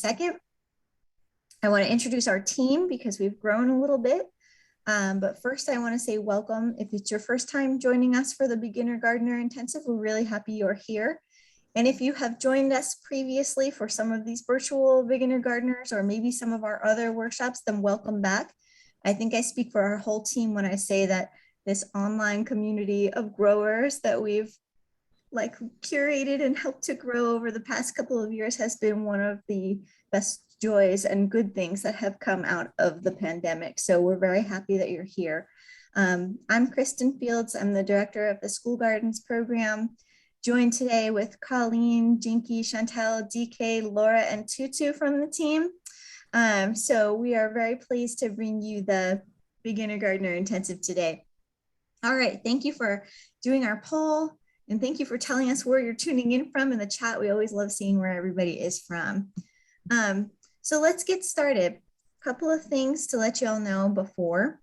second. I want to introduce our team because we've grown a little bit. But first I want to say welcome. If it's your first time joining us for the Beginner Gardener Intensive, we're really happy you're here. And if you have joined us previously for some of these virtual beginner gardeners or maybe some of our other workshops, then welcome back. I think I speak for our whole team when I say that this online community of growers that we've curated and helped to grow over the past couple of years has been one of the best joys and good things that have come out of the pandemic. So we're very happy that you're here. I'm Kristen Fields. I'm the director of the School Gardens program, joined today with Colleen, Jinky, Chantel, DK, Laura, and Tutu from the team. So we are very pleased to bring you the Beginner Gardener Intensive today. All right, thank you for doing our poll. And thank you for telling us where you're tuning in from in the chat. We always love seeing where everybody is from. So let's get started. A couple of things to let you all know before.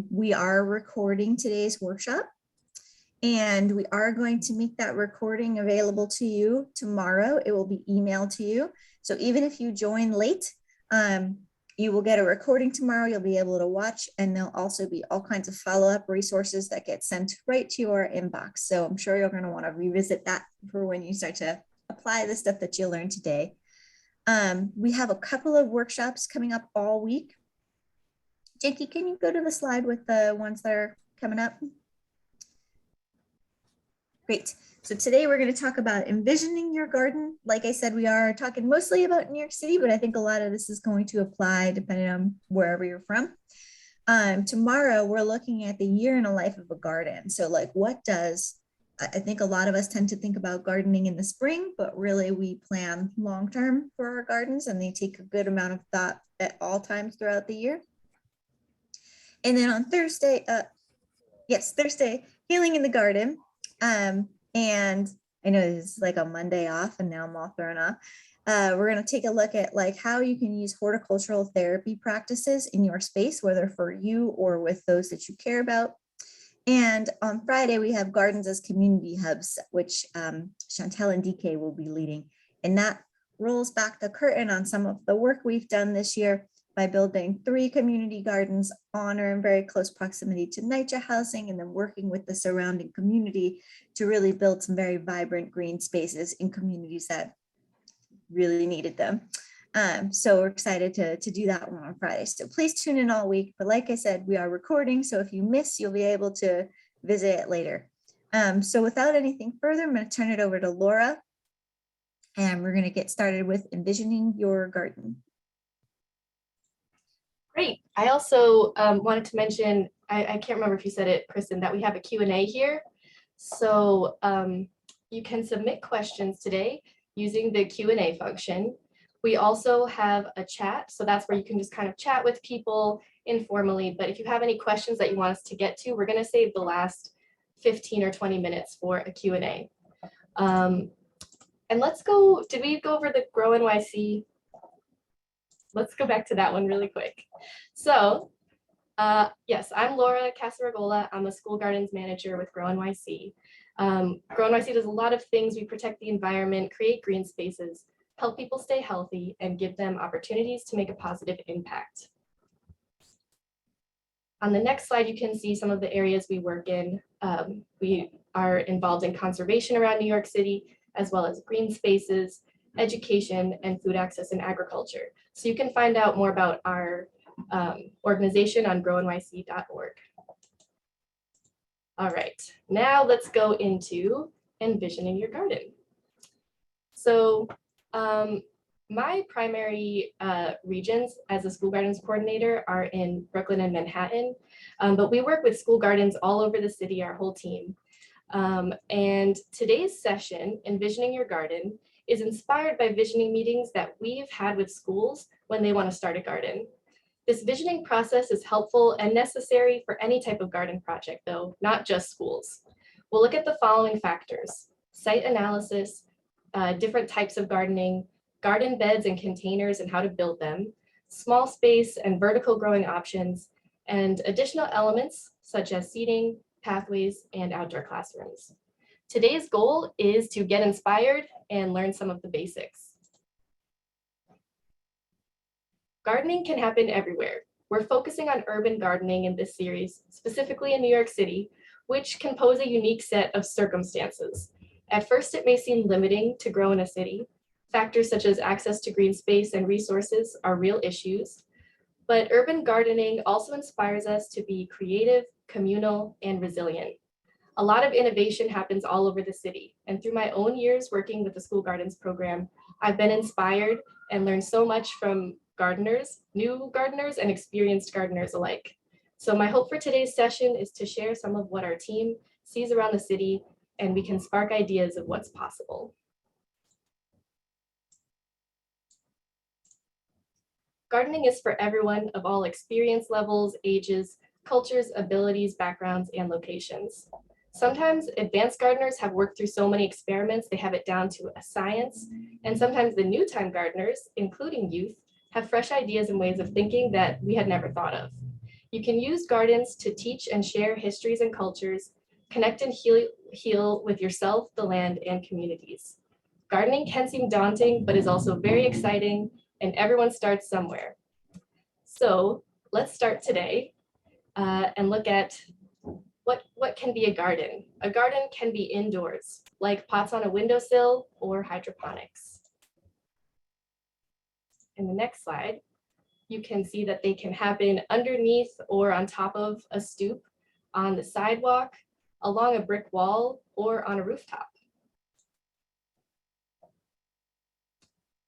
We are recording today's workshop, and we are going to make that recording available to you tomorrow. It will be emailed to you. So even if you join late, you will get a recording tomorrow. You'll be able to watch, and there'll also be all kinds of follow-up resources that get sent right to your inbox. So I'm sure you're going to want to revisit that for when you start to apply the stuff that you learned today. We have a couple of workshops coming up all week. Jackie, can you go to the slide with the ones that are coming up? Great. So today we're going to talk about envisioning your garden. Like I said, we are talking mostly about New York City, but I think a lot of this is going to apply depending on wherever you're from. Tomorrow, we're looking at the year in a life of a garden. So I think a lot of us tend to think about gardening in the spring, but really we plan long-term for our gardens, and they take a good amount of thought at all times throughout the year. And then on Thursday, Thursday, healing in the garden. And I know this is like a Monday off and now I'm all thrown off. We're going to take a look at how you can use horticultural therapy practices in your space, whether for you or with those that you care about. And on Friday, we have Gardens as Community Hubs, which Chantel and DK will be leading. And that rolls back the curtain on some of the work we've done this year by building 3 community gardens on or in very close proximity to NYCHA housing, and then working with the surrounding community to really build some very vibrant green spaces in communities that really needed them. So we're excited to do that one on Friday. So please tune in all week. But like I said, we are recording, so if you miss, you'll be able to visit it later. So without anything further, I'm going to turn it over to Laura, and we're going to get started with envisioning your garden. Great. I also wanted to mention, I can't remember if you said it, Kristen, that we have a Q&A here. So you can submit questions today using the Q&A function. We also have a chat, so that's where you can just kind of chat with people informally. But if you have any questions that you want us to get to, we're going to save the last 15 or 20 minutes for a Q&A. And let's go, did we go over the Grow NYC? Let's go back to that one really quick. So yes, I'm Laura Casaragola. I'm a school gardens manager with Grow NYC. Grow NYC does a lot of things. We protect the environment, create green spaces, help people stay healthy, and give them opportunities to make a positive impact. On the next slide, you can see some of the areas we work in. We are involved in conservation around New York City, as well as green spaces, education, and food access and agriculture. So you can find out more about our organization on grownyc.org. All right, now let's go into envisioning your garden. So my primary regions as a school gardens coordinator are in Brooklyn and Manhattan, but we work with school gardens all over the city, our whole team. And today's session, Envisioning Your Garden, is inspired by visioning meetings that we've had with schools when they want to start a garden. This visioning process is helpful and necessary for any type of garden project, though, not just schools. We'll look at the following factors: site analysis, different types of gardening, garden beds and containers and how to build them, small space and vertical growing options, and additional elements such as seating, pathways, and outdoor classrooms. Today's goal is to get inspired and learn some of the basics. Gardening can happen everywhere. We're focusing on urban gardening in this series, specifically in New York City, which can pose a unique set of circumstances. At first, it may seem limiting to grow in a city. Factors such as access to green space and resources are real issues, but urban gardening also inspires us to be creative, communal, and resilient. A lot of innovation happens all over the city, and through my own years working with the School Gardens program, I've been inspired and learned so much from gardeners, new gardeners, and experienced gardeners alike. So my hope for today's session is to share some of what our team sees around the city, and we can spark ideas of what's possible. Gardening is for everyone of all experience levels, ages, cultures, abilities, backgrounds, and locations. Sometimes advanced gardeners have worked through so many experiments, they have it down to a science. And sometimes the new time gardeners, including youth, have fresh ideas and ways of thinking that we had never thought of. You can use gardens to teach and share histories and cultures, connect and heal with yourself, the land, and communities. Gardening can seem daunting, but is also very exciting, and everyone starts somewhere. So let's start today and look at what can be a garden. A garden can be indoors, like pots on a windowsill or hydroponics. In the next slide, you can see that they can happen underneath or on top of a stoop, on the sidewalk, along a brick wall, or on a rooftop.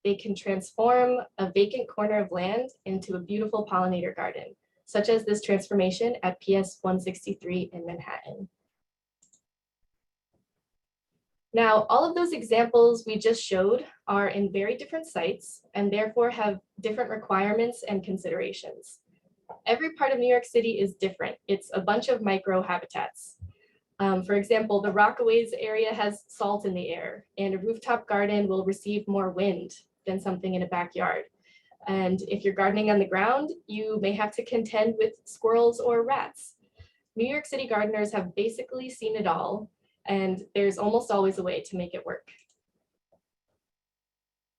They can transform a vacant corner of land into a beautiful pollinator garden, such as this transformation at PS 163 in Manhattan. Now, all of those examples we just showed are in very different sites and therefore have different requirements and considerations. Every part of New York City is different. It's a bunch of micro habitats. For example, the Rockaways area has salt in the air, and a rooftop garden will receive more wind than something in a backyard. And if you're gardening on the ground, you may have to contend with squirrels or rats. New York City gardeners have basically seen it all, and there's almost always a way to make it work.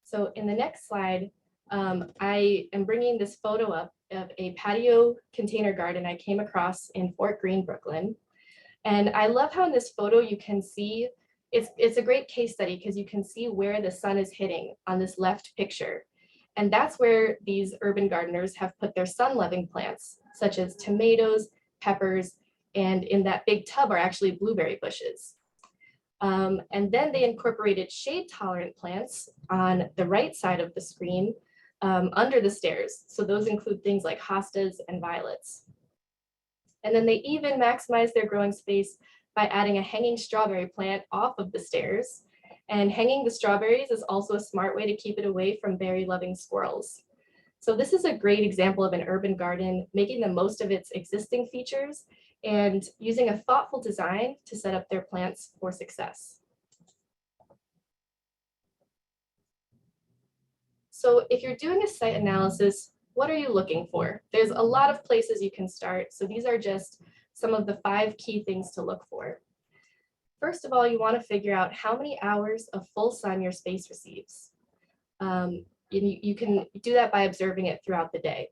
So in the next slide, I am bringing this photo up of a patio container garden I came across in Fort Greene, Brooklyn. And I love how in this photo you can see, it's a great case study because you can see where the sun is hitting on this left picture. And that's where these urban gardeners have put their sun-loving plants, such as tomatoes, peppers, and in that big tub are actually blueberry bushes. And then they incorporated shade-tolerant plants on the right side of the screen under the stairs. So those include things like hostas and violets. And then they even maximize their growing space by adding a hanging strawberry plant off of the stairs. And hanging the strawberries is also a smart way to keep it away from berry-loving squirrels. So this is a great example of an urban garden making the most of its existing features and using a thoughtful design to set up their plants for success. So if you're doing a site analysis, what are you looking for? There's a lot of places you can start. So these are just some of the 5 key things to look for. First of all, you want to figure out how many hours of full sun your space receives. You can do that by observing it throughout the day.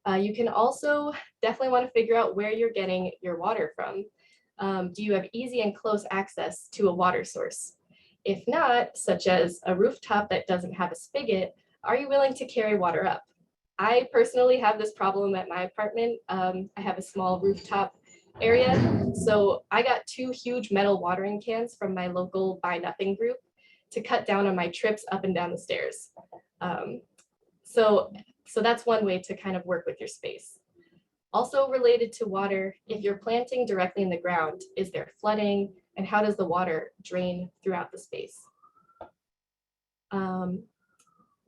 You can also definitely want to figure out where you're getting your water from. Do you have easy and close access to a water source? If not, such as a rooftop that doesn't have a spigot, are you willing to carry water up? I personally have this problem at my apartment. I have a small rooftop area. So I got 2 huge metal watering cans from my local Buy Nothing group to cut down on my trips up and down the stairs. So that's one way to kind of work with your space. Also related to water, if you're planting directly in the ground, is there flooding and how does the water drain throughout the space?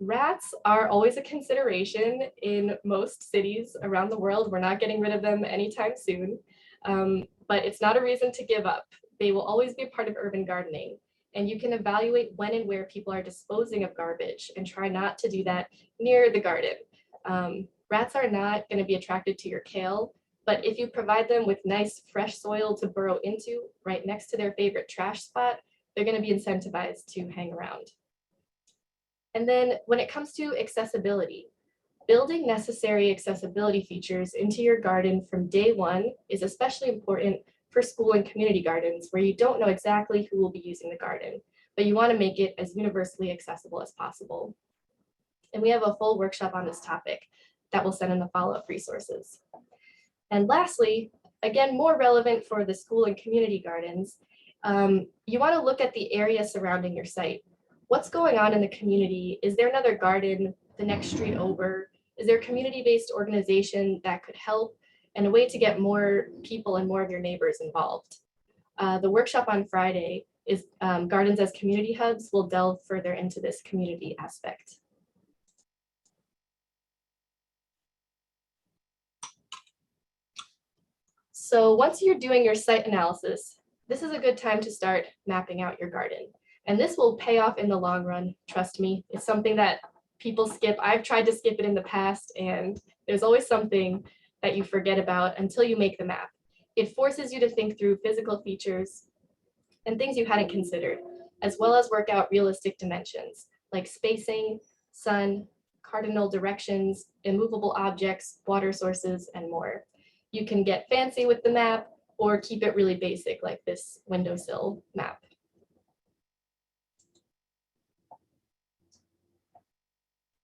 Rats are always a consideration in most cities around the world. We're not getting rid of them anytime soon, but it's not a reason to give up. They will always be a part of urban gardening, and you can evaluate when and where people are disposing of garbage and try not to do that near the garden. Rats are not going to be attracted to your kale, but if you provide them with nice fresh soil to burrow into right next to their favorite trash spot, they're going to be incentivized to hang around. And then when it comes to accessibility, Building necessary accessibility features into your garden from day one is especially important for school and community gardens where you don't know exactly who will be using the garden, but you want to make it as universally accessible as possible. And we have a full workshop on this topic that we'll send in the follow-up resources. And lastly, again, more relevant for the school and community gardens, you want to look at the area surrounding your site. What's going on in the community? Is there another garden the next street over? Is there a community-based organization that could help, and a way to get more people and more of your neighbors involved? The workshop on Friday is Gardens as Community Hubs. Will delve further into this community aspect. So once you're doing your site analysis, this is a good time to start mapping out your garden. And this will pay off in the long run, trust me. It's something that people skip. I've tried to skip it in the past, and there's always something that you forget about until you make the map. It forces you to think through physical features and things you hadn't considered, as well as work out realistic dimensions like spacing, sun, cardinal directions, immovable objects, water sources, and more. You can get fancy with the map or keep it really basic like this windowsill map.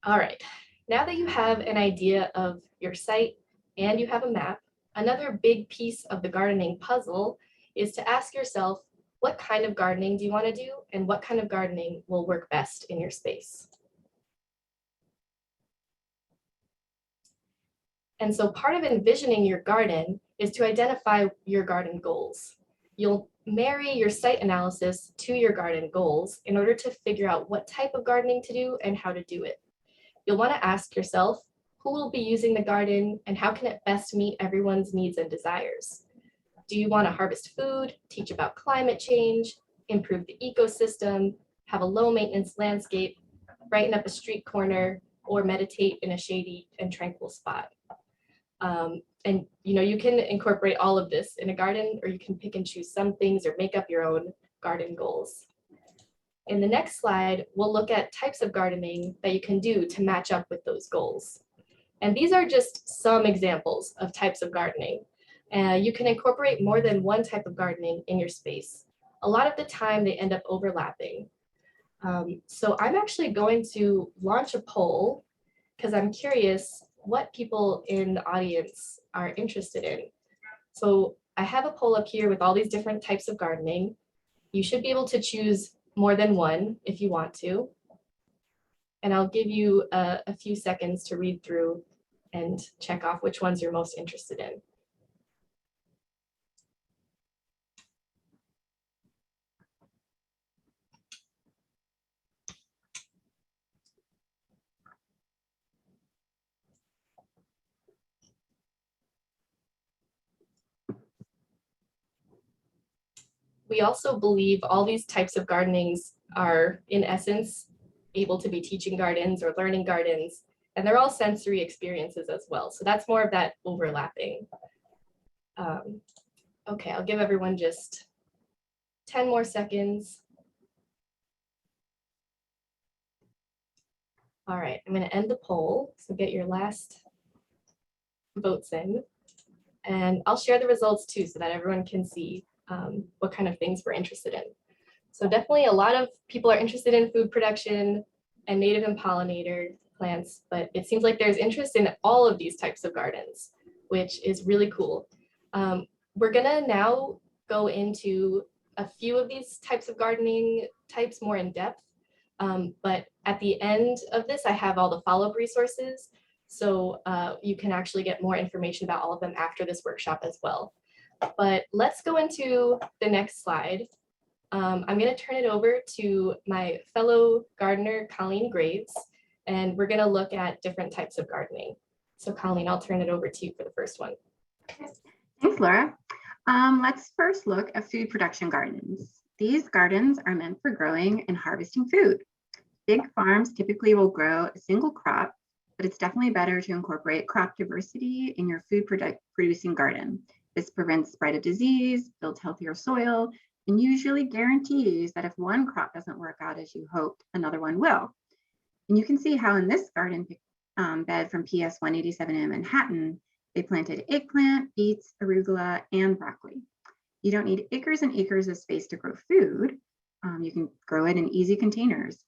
All right, now that you have an idea of your site and you have a map, another big piece of the gardening puzzle is to ask yourself, what kind of gardening do you want to do, and what kind of gardening will work best in your space? And so part of envisioning your garden is to identify your garden goals. You'll marry your site analysis to your garden goals in order to figure out what type of gardening to do and how to do it. You'll want to ask yourself, who will be using the garden and how can it best meet everyone's needs and desires? Do you want to harvest food, teach about climate change, improve the ecosystem, have a low maintenance landscape, brighten up a street corner, or meditate in a shady and tranquil spot? And you can incorporate all of this in a garden, or you can pick and choose some things or make up your own garden goals. In the next slide, we'll look at types of gardening that you can do to match up with those goals. And these are just some examples of types of gardening. You can incorporate more than one type of gardening in your space. A lot of the time they end up overlapping. So I'm actually going to launch a poll because I'm curious what people in the audience are interested in. So I have a poll up here with all these different types of gardening. You should be able to choose more than one if you want to. And I'll give you a few seconds to read through and check off which ones you're most interested in. We also believe all these types of gardenings are, in essence, able to be teaching gardens or learning gardens, and they're all sensory experiences as well. So that's more of that overlapping. Okay, I'll give everyone just 10 more seconds. All right, I'm going to end the poll, so get your last votes in, and I'll share the results too so that everyone can see what kind of things we're interested in. So definitely a lot of people are interested in food production and native and pollinator plants, but it seems like there's interest in all of these types of gardens, which is really cool. We're gonna now go into a few of these types of gardening types more in depth, but at the end of this, I have all the follow-up resources, so you can actually get more information about all of them after this workshop as well. But let's go into the next slide. I'm going to turn it over to my fellow gardener, Colleen Graves, and we're going to look at different types of gardening. So Colleen, I'll turn it over to you for the first one. Thanks, Laura. Let's first look at food production gardens. These gardens are meant for growing and harvesting food. Big farms typically will grow a single crop, but it's definitely better to incorporate crop diversity in your food producing garden. This prevents spread of disease, builds healthier soil, and usually guarantees that if one crop doesn't work out as you hoped, another one will. And you can see how in this garden bed from PS 187 in Manhattan, they planted eggplant, beets, arugula, and broccoli. You don't need acres and acres of space to grow food. You can grow it in easy containers.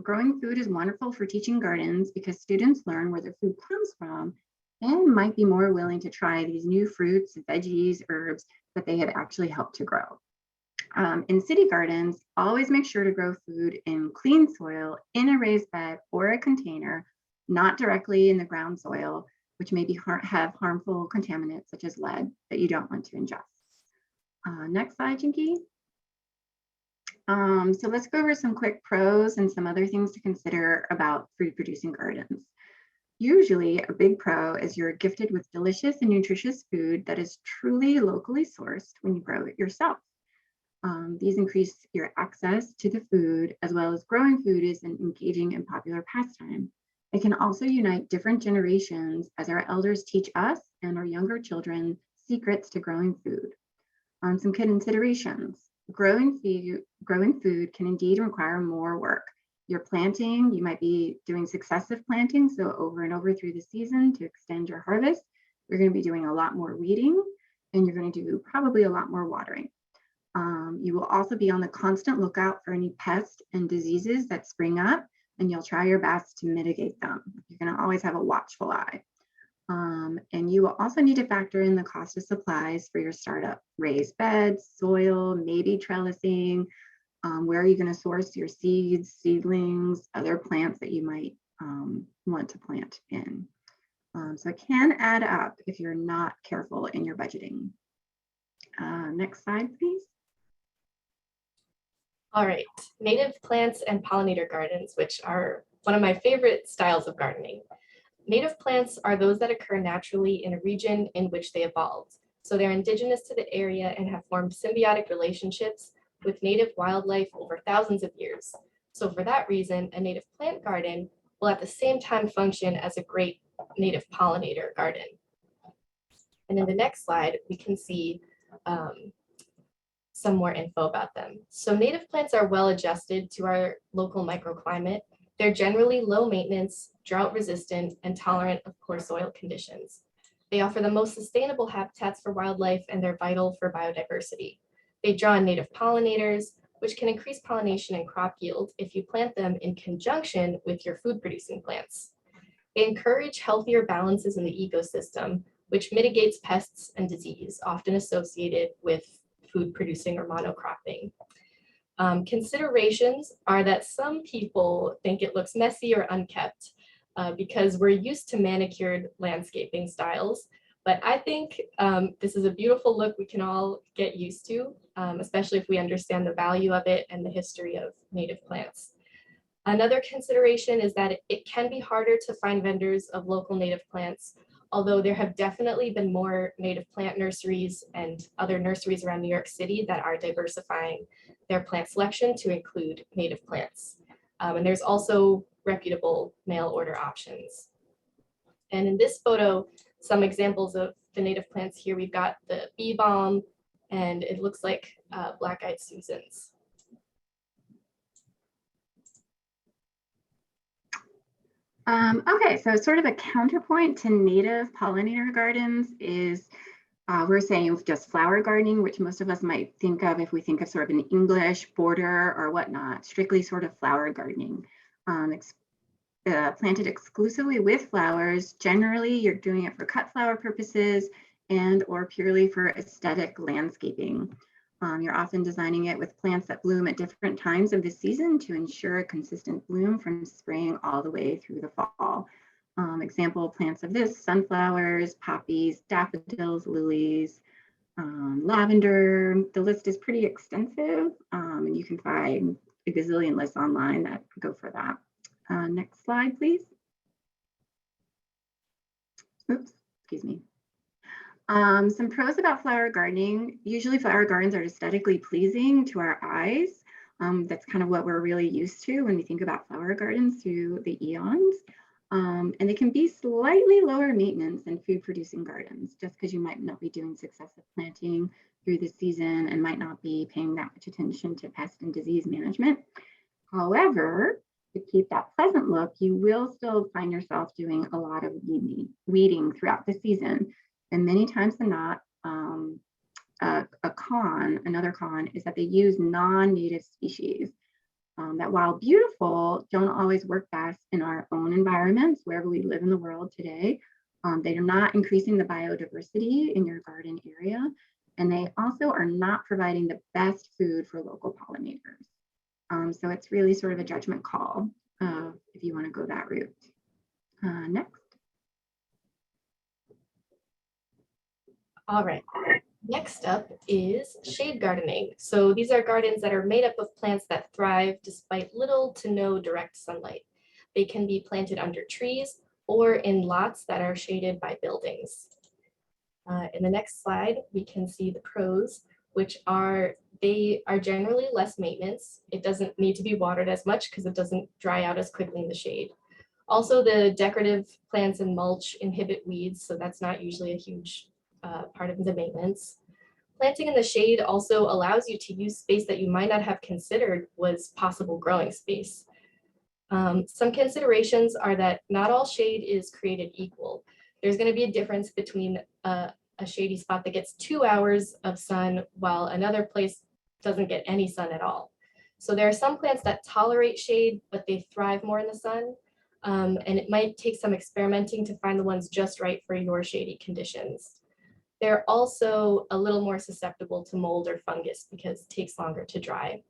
Growing food is wonderful for teaching gardens because students learn where their food comes from and might be more willing to try these new fruits, veggies, herbs that they have actually helped to grow. In city gardens, always make sure to grow food in clean soil in a raised bed or a container, not directly in the ground soil, which may have harmful contaminants such as lead that you don't want to ingest. Next slide, Jinky. So let's go over some quick pros and some other things to consider about food producing gardens. Usually a big pro is you're gifted with delicious and nutritious food that is truly locally sourced when you grow it yourself. These increase your access to the food, as well as growing food is an engaging and popular pastime. It can also unite different generations as our elders teach us and our younger children secrets to growing food. Some considerations. Growing food can indeed require more work. You're planting, you might be doing successive planting, so over and over through the season to extend your harvest. You're going to be doing a lot more weeding, and you're going to do probably a lot more watering. You will also be on the constant lookout for any pests and diseases that spring up, and you'll try your best to mitigate them. You're going to always have a watchful eye. And you will also need to factor in the cost of supplies for your startup: raised beds, soil, maybe trellising. Where are you going to source your seeds, seedlings, other plants that you might want to plant in? So it can add up if you're not careful in your budgeting. Next slide, please. All right, native plants and pollinator gardens, which are one of my favorite styles of gardening. Native plants are those that occur naturally in a region in which they evolved. So they're indigenous to the area and have formed symbiotic relationships with native wildlife over thousands of years. So for that reason, a native plant garden will at the same time function as a great native pollinator garden. And in the next slide, we can see some more info about them. So native plants are well adjusted to our local microclimate. They're generally low maintenance, drought resistant, and tolerant of poor soil conditions. They offer the most sustainable habitats for wildlife, and they're vital for biodiversity. They draw in native pollinators, which can increase pollination and crop yield if you plant them in conjunction with your food producing plants. They encourage healthier balances in the ecosystem, which mitigates pests and disease, often associated with food producing or monocropping. Considerations are that some people think it looks messy or unkept because we're used to manicured landscaping styles. But I think this is a beautiful look we can all get used to, especially if we understand the value of it and the history of native plants. Another consideration is that it can be harder to find vendors of local native plants, although there have definitely been more native plant nurseries and other nurseries around New York City that are diversifying their plant selection to include native plants. And there's also reputable mail order options. And in this photo, some examples of the native plants here, we've got the bee balm, and it looks like black-eyed Susans. Okay, so sort of a counterpoint to native pollinator gardens is we're saying just flower gardening, which most of us might think of if we think of sort of an English border or whatnot, strictly sort of flower gardening. Planted exclusively with flowers. Generally, you're doing it for cut flower purposes and or purely for aesthetic landscaping. You're often designing it with plants that bloom at different times of the season to ensure a consistent bloom from spring all the way through the fall. Example plants of this: sunflowers, poppies, daffodils, lilies, lavender. The list is pretty extensive, and you can find a gazillion lists online that go for that. Next slide, please. Oops, excuse me. Some pros about flower gardening. Usually flower gardens are aesthetically pleasing to our eyes. That's kind of what we're really used to when we think about flower gardens through the eons. And they can be slightly lower maintenance than food producing gardens, just because you might not be doing successive planting through the season and might not be paying that much attention to pest and disease management. However, to keep that pleasant look, you will still find yourself doing a lot of weeding throughout the season. And many times than not, another con is that they use non-native species that, while beautiful, don't always work best in our own environments wherever we live in the world today. They are not increasing the biodiversity in your garden area, and they also are not providing the best food for local pollinators. So it's really sort of a judgment call if you want to go that route. Next. All right. Next up is shade gardening. So these are gardens that are made up of plants that thrive despite little to no direct sunlight. They can be planted under trees or in lots that are shaded by buildings. In the next slide, we can see the pros, which are they are generally less maintenance. It doesn't need to be watered as much because it doesn't dry out as quickly in the shade. Also, the decorative plants and mulch inhibit weeds, so that's not usually a huge part of the maintenance. Planting in the shade also allows you to use space that you might not have considered was possible growing space. Some considerations are that not all shade is created equal. There's going to be a difference between a shady spot that gets 2 hours of sun while another place doesn't get any sun at all. So there are some plants that tolerate shade, but they thrive more in the sun. And it might take some experimenting to find the ones just right for your shady conditions. They're also a little more susceptible to mold or fungus because it takes longer to dry.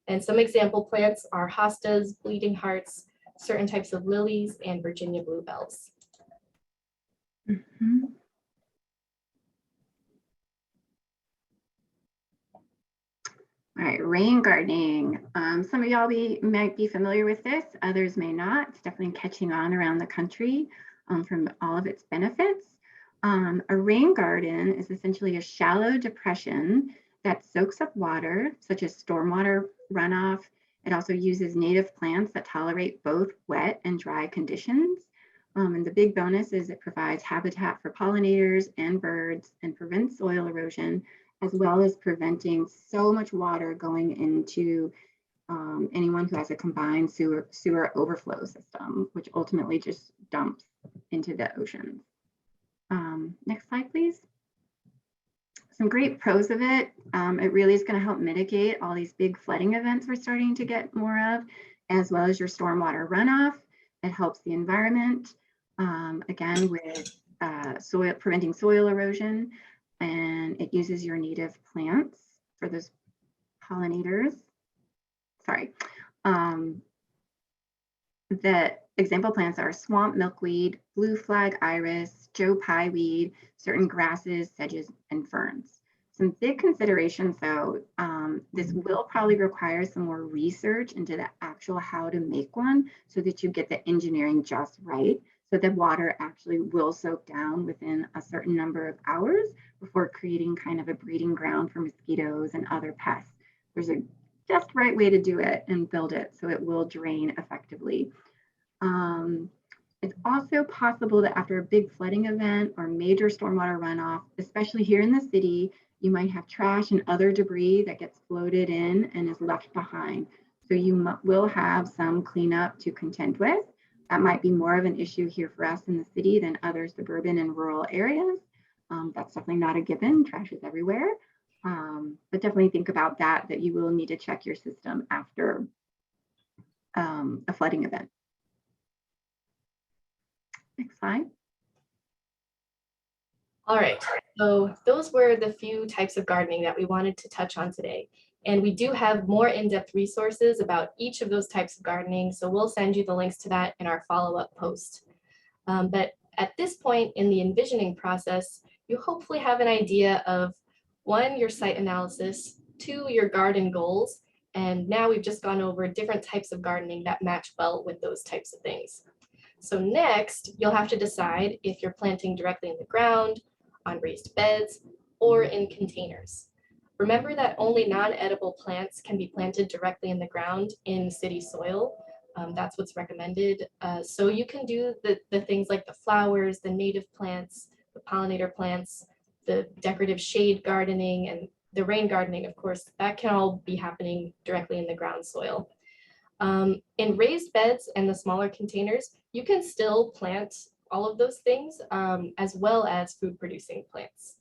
And some example plants are hostas, bleeding hearts, certain types of lilies, and Virginia bluebells. Mm-hmm. All right, rain gardening. Some of y'all might be familiar with this, others may not. It's definitely catching on around the country from all of its benefits. A rain garden is essentially a shallow depression that soaks up water, such as stormwater runoff. It also uses native plants that tolerate both wet and dry conditions. And the big bonus is it provides habitat for pollinators and birds and prevents soil erosion, as well as preventing so much water going into anyone who has a combined sewer overflow system, which ultimately just dumps into the oceans. Next slide, please. Some great pros of it. It really is going to help mitigate all these big flooding events we're starting to get more of, as well as your stormwater runoff. It helps the environment, again, with preventing soil erosion, and it uses your native plants for those pollinators. Sorry. The example plants are swamp milkweed, blue flag iris, Joe Pye weed, certain grasses, sedges, and ferns. Some big considerations though, this will probably require some more research into the actual how to make one so that you get the engineering just right, so that water actually will soak down within a certain number of hours before creating kind of a breeding ground for mosquitoes and other pests. There's a just right way to do it and build it so it will drain effectively. It's also possible that after a big flooding event or major stormwater runoff, especially here in the city, you might have trash and other debris that gets floated in and is left behind. So you will have some cleanup to contend with. That might be more of an issue here for us in the city than other suburban and rural areas. That's definitely not a given. Trash is everywhere. But definitely think about that you will need to check your system after a flooding event. Next slide. All right, so those were the few types of gardening that we wanted to touch on today. And we do have more in-depth resources about each of those types of gardening, so we'll send you the links to that in our follow-up post. But at this point in the envisioning process, you hopefully have an idea of 1, your site analysis, 2, your garden goals, and now we've just gone over different types of gardening that match well with those types of things. So next, you'll have to decide if you're planting directly in the ground, on raised beds, or in containers. Remember that only non-edible plants can be planted directly in the ground in city soil. That's what's recommended. So you can do the things like the flowers, the native plants, the pollinator plants, the decorative shade gardening, and the rain gardening, of course, that can all be happening directly in the ground soil. In raised beds and the smaller containers, you can still plant all of those things as well as food producing plants.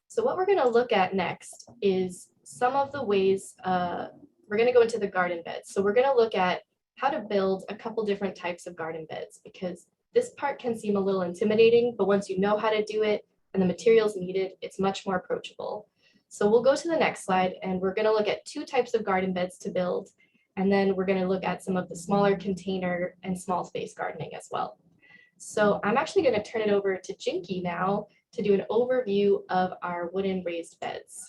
So what we're going to look at next is some of the ways we're going to go into the garden beds. So we're going to look at how to build a couple different types of garden beds, because this part can seem a little intimidating, but once you know how to do it and the materials needed, it's much more approachable. So we'll go to the next slide and we're going to look at two types of garden beds to build. And then we're going to look at some of the smaller container and small space gardening as well. So I'm actually going to turn it over to Jinky now to do an overview of our wooden raised beds.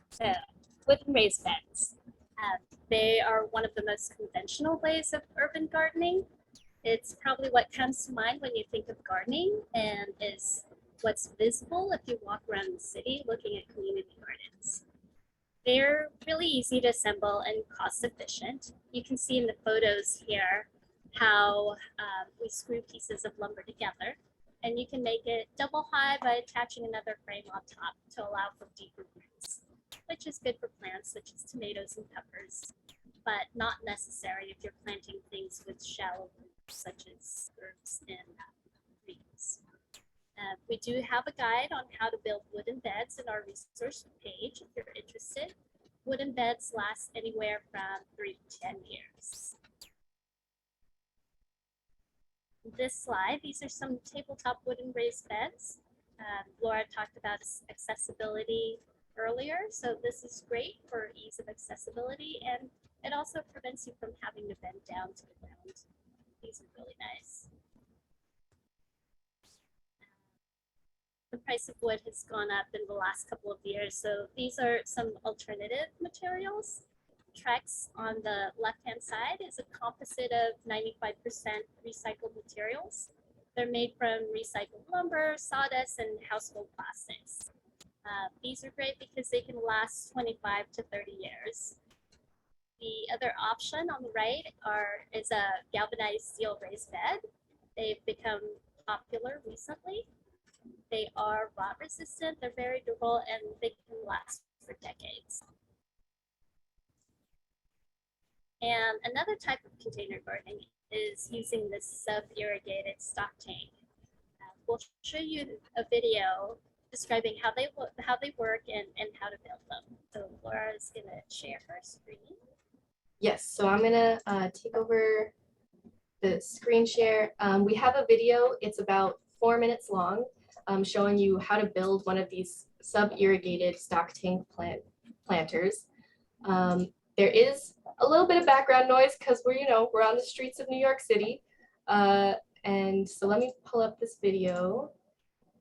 So, wooden raised beds. They are one of the most conventional ways of urban gardening. It's probably what comes to mind when you think of gardening, and is what's visible if you walk around the city looking at community gardens. They're really easy to assemble and cost efficient. You can see in the photos here how we screw pieces of lumber together, and you can make it double high by attaching another frame on top to allow for deeper roots, which is good for plants such as tomatoes and peppers, but not necessary if you're planting things with shallow roots such as herbs and greens. We do have a guide on how to build wooden beds in our resource page if you're interested. Wooden beds last anywhere from 3 to 10 years. This slide, these are some tabletop wooden raised beds. Laura talked about accessibility earlier, so this is great for ease of accessibility, and it also prevents you from having to bend down to the ground. These are really nice. The price of wood has gone up in the last couple of years, so these are some alternative materials. Trex on the left-hand side is a composite of 95% recycled materials. They're made from recycled lumber, sawdust, and household plastics. These are great because they can last 25 to 30 years. The other option on the right is a galvanized steel raised bed. They've become popular recently. They are rot resistant, they're very durable, and they can last for decades. And another type of container gardening is using this sub-irrigated stock tank. We'll show you a video describing how they work and how to build them. So Laura is going to share her screen. Yes, so I'm going to take over the screen share. We have a video, it's about 4 minutes long, showing you how to build one of these sub-irrigated stock tank planters. There is a little bit of background noise because we're on the streets of New York City. And so let me pull up this video.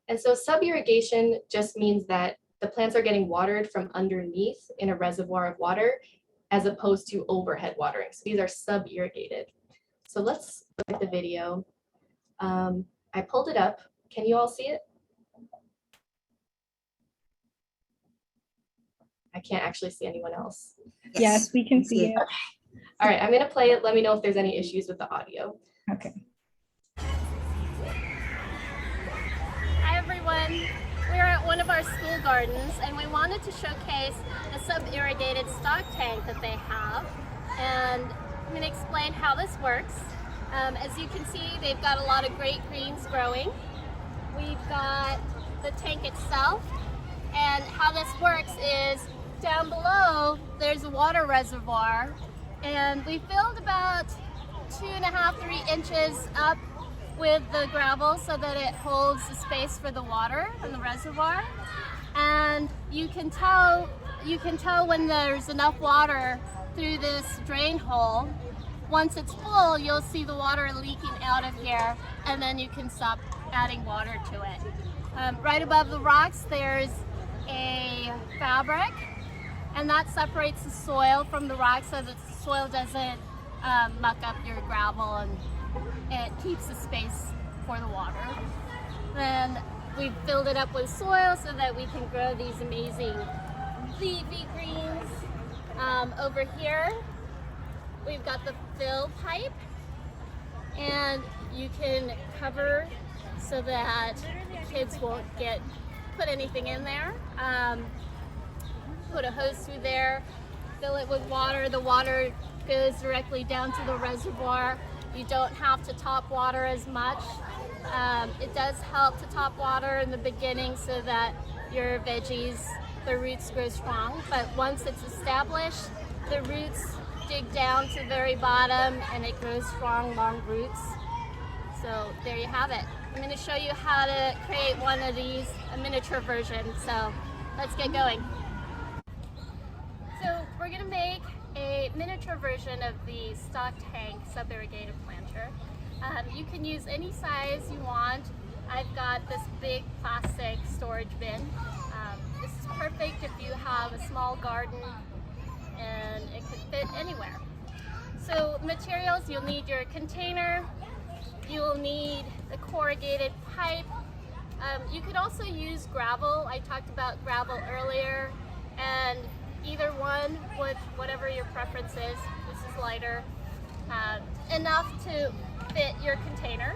And so sub-irrigation just means that the plants are getting watered from underneath in a reservoir of water, as opposed to overhead watering. So these are sub-irrigated. So let's look at the video. I pulled it up. Can you all see it? I can't actually see anyone else. Yes, we can see it. Okay. All right, I'm gonna play it. Let me know if there's any issues with the audio. Okay. Hi everyone, we're at one of our school gardens and we wanted to showcase a sub-irrigated stock tank that they have, and I'm going to explain how this works. As you can see, they've got a lot of great greens growing. We've got the tank itself, and how this works is down below there's a water reservoir, and we filled about 2.5 to 3 inches up with the gravel so that it holds the space for the water in the reservoir. And you can tell when there's enough water through this drain hole. Once it's full, you'll see the water leaking out of here, and then you can stop adding water to it. Right above the rocks there's a fabric, and that separates the soil from the rocks so that the soil doesn't muck up your gravel, and it keeps the space for the water. Then we've filled it up with soil so that we can grow these amazing leafy greens. Over here we've got the fill pipe, and you can cover so that kids won't put anything in there. put a hose through there, fill it with water. The water goes directly down to the reservoir. You don't have to top water as much. It does help to top water in the beginning so that your veggies, the roots grow strong. But once it's established, the roots dig down to the very bottom and it grows strong, long roots. So there you have it. I'm going to show you how to create one of these, a miniature version. So let's get going. So we're going to make a miniature version of the stock tank sub-irrigated planter. You can use any size you want. I've got this big plastic storage bin. This is perfect if you have a small garden and it could fit anywhere. So materials, you'll need your container, you'll need the corrugated pipe. You could also use gravel. I talked about gravel earlier, and either one with whatever your preference is. This is lighter, enough to fit your container.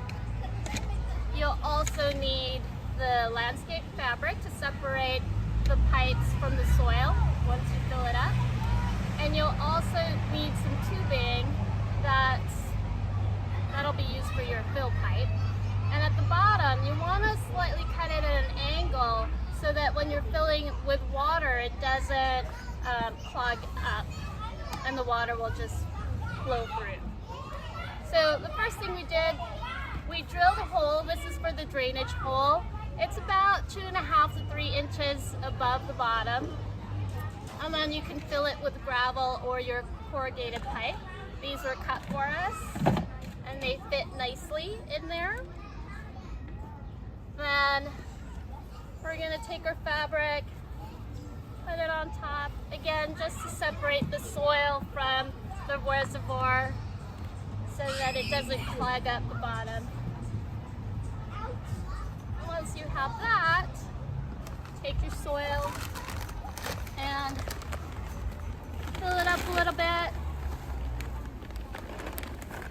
You'll also need the landscape fabric to separate the pipes from the soil once you fill it up. And you'll also need some tubing that'll be used for your fill pipe. And at the bottom, you want to slightly cut it at an angle so that when you're filling with water, it doesn't clog up and the water will just flow through. So the first thing we did, we drilled a hole. This is for the drainage hole. It's about 2.5 to 3 inches above the bottom. And then you can fill it with gravel or your corrugated pipe. These were cut for us and they fit nicely in there. Then we're gonna take our fabric, put it on top, again, just to separate the soil from the reservoir so that it doesn't clog up the bottom. Once you have that, take your soil and fill it up a little bit.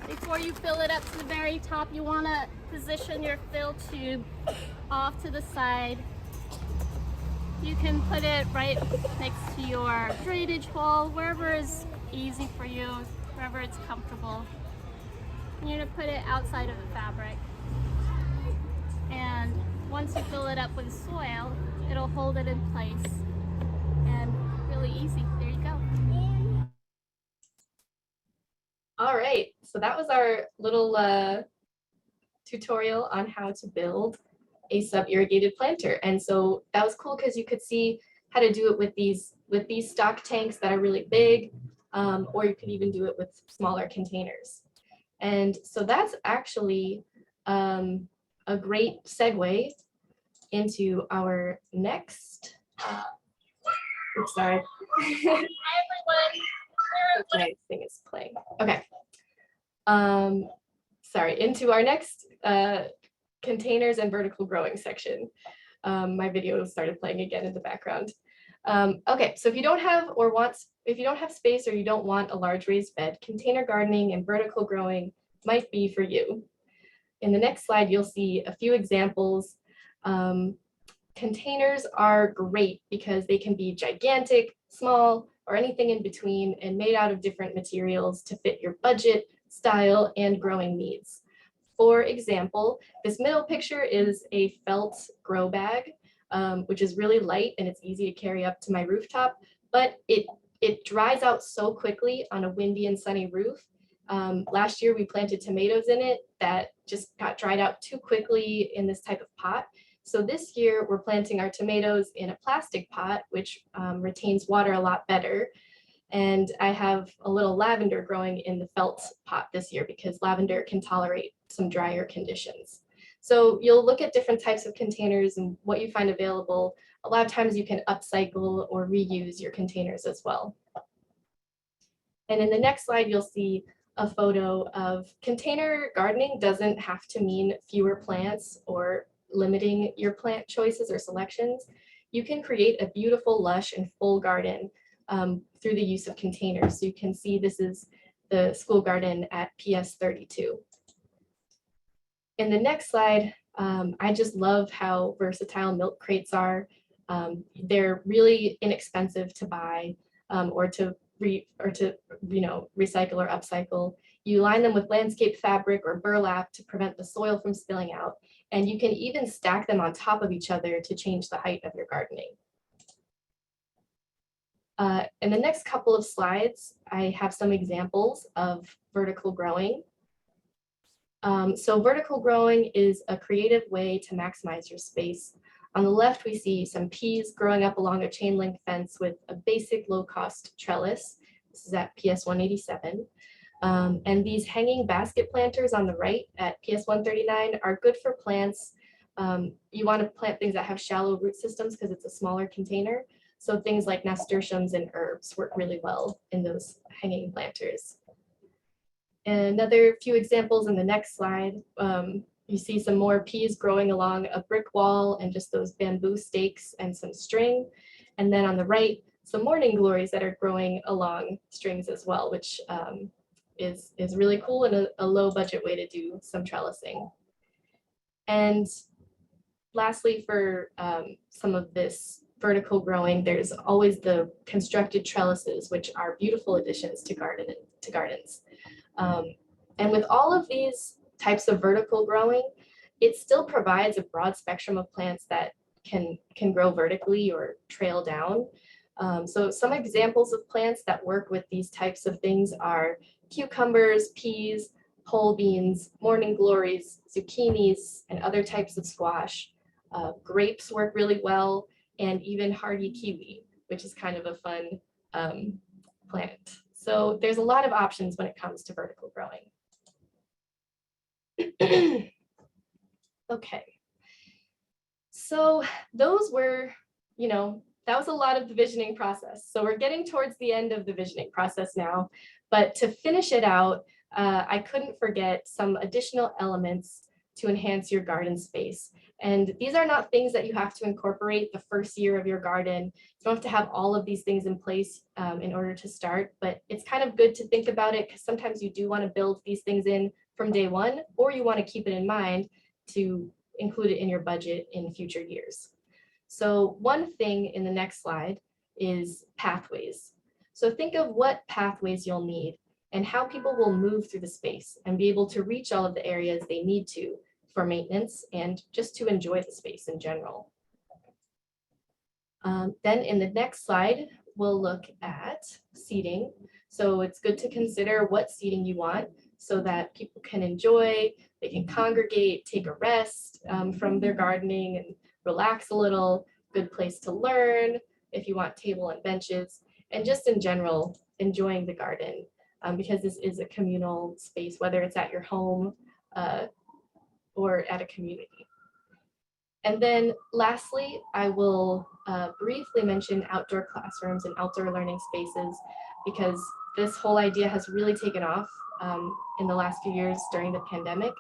Before you fill it up to the very top, you want to position your fill tube off to the side. You can put it right next to your drainage hole, wherever is easy for you, wherever it's comfortable. And you're going to put it outside of the fabric. And once you fill it up with soil, it'll hold it in place. And really easy. There you go. All right, so that was our little tutorial on how to build a sub-irrigated planter. And so that was cool because you could see how to do it with these stock tanks that are really big, or you could even do it with smaller containers. And so that's actually a great segue into our next, oops, sorry. Hi everyone. My thing is playing. Okay. Sorry, into our next containers and vertical growing section. My video started playing again in the background. Okay, so if you don't have space or you don't want a large raised bed, container gardening and vertical growing might be for you. In the next slide, you'll see a few examples. Containers are great because they can be gigantic, small, or anything in between, and made out of different materials to fit your budget, style, and growing needs. For example, this middle picture is a felt grow bag, which is really light and it's easy to carry up to my rooftop, but it dries out so quickly on a windy and sunny roof. Last year we planted tomatoes in it that just got dried out too quickly in this type of pot. So this year we're planting our tomatoes in a plastic pot, which retains water a lot better. And I have a little lavender growing in the felt pot this year because lavender can tolerate some drier conditions. So you'll look at different types of containers and what you find available. A lot of times you can upcycle or reuse your containers as well. And in the next slide, you'll see a photo of container gardening doesn't have to mean fewer plants or limiting your plant choices or selections. You can create a beautiful, lush, and full garden through the use of containers. So you can see this is the school garden at PS 32. In the next slide, I just love how versatile milk crates are. They're really inexpensive to buy or to recycle or upcycle. You line them with landscape fabric or burlap to prevent the soil from spilling out. And you can even stack them on top of each other to change the height of your gardening. In the next couple of slides, I have some examples of vertical growing. So vertical growing is a creative way to maximize your space. On the left, we see some peas growing up along a chain link fence with a basic low-cost trellis. This is at PS 187. And these hanging basket planters on the right at PS 139 are good for plants. You want to plant things that have shallow root systems because it's a smaller container. So things like nasturtiums and herbs work really well in those hanging planters. And another few examples in the next slide. You see some more peas growing along a brick wall and just those bamboo stakes and some string. And then on the right, some morning glories that are growing along strings as well, which is really cool and a low budget way to do some trellising. And lastly, for some of this vertical growing, there's always the constructed trellises, which are beautiful additions to gardens. And with all of these types of vertical growing, it still provides a broad spectrum of plants that can grow vertically or trail down. So some examples of plants that work with these types of things are cucumbers, peas, pole beans, morning glories, zucchinis, and other types of squash. Grapes work really well, and even hardy kiwi, which is kind of a fun plant. So there's a lot of options when it comes to vertical growing. Okay, so those were, that was a lot of the visioning process. So we're getting towards the end of the visioning process now, but to finish it out, I couldn't forget some additional elements to enhance your garden space. And these are not things that you have to incorporate the first year of your garden. You don't have to have all of these things in place in order to start, but it's kind of good to think about it because sometimes you do want to build these things in from day one, or you want to keep it in mind to include it in your budget in future years. So one thing in the next slide is pathways. So think of what pathways you'll need and how people will move through the space and be able to reach all of the areas they need to for maintenance and just to enjoy the space in general. Then in the next slide, we'll look at seating. So it's good to consider what seating you want so that people can enjoy, they can congregate, take a rest from their gardening and relax a little, good place to learn if you want table and benches, and just in general, enjoying the garden because this is a communal space, whether it's at your home or at a community. And then lastly, I will briefly mention outdoor classrooms and outdoor learning spaces because this whole idea has really taken off in the last few years during the pandemic.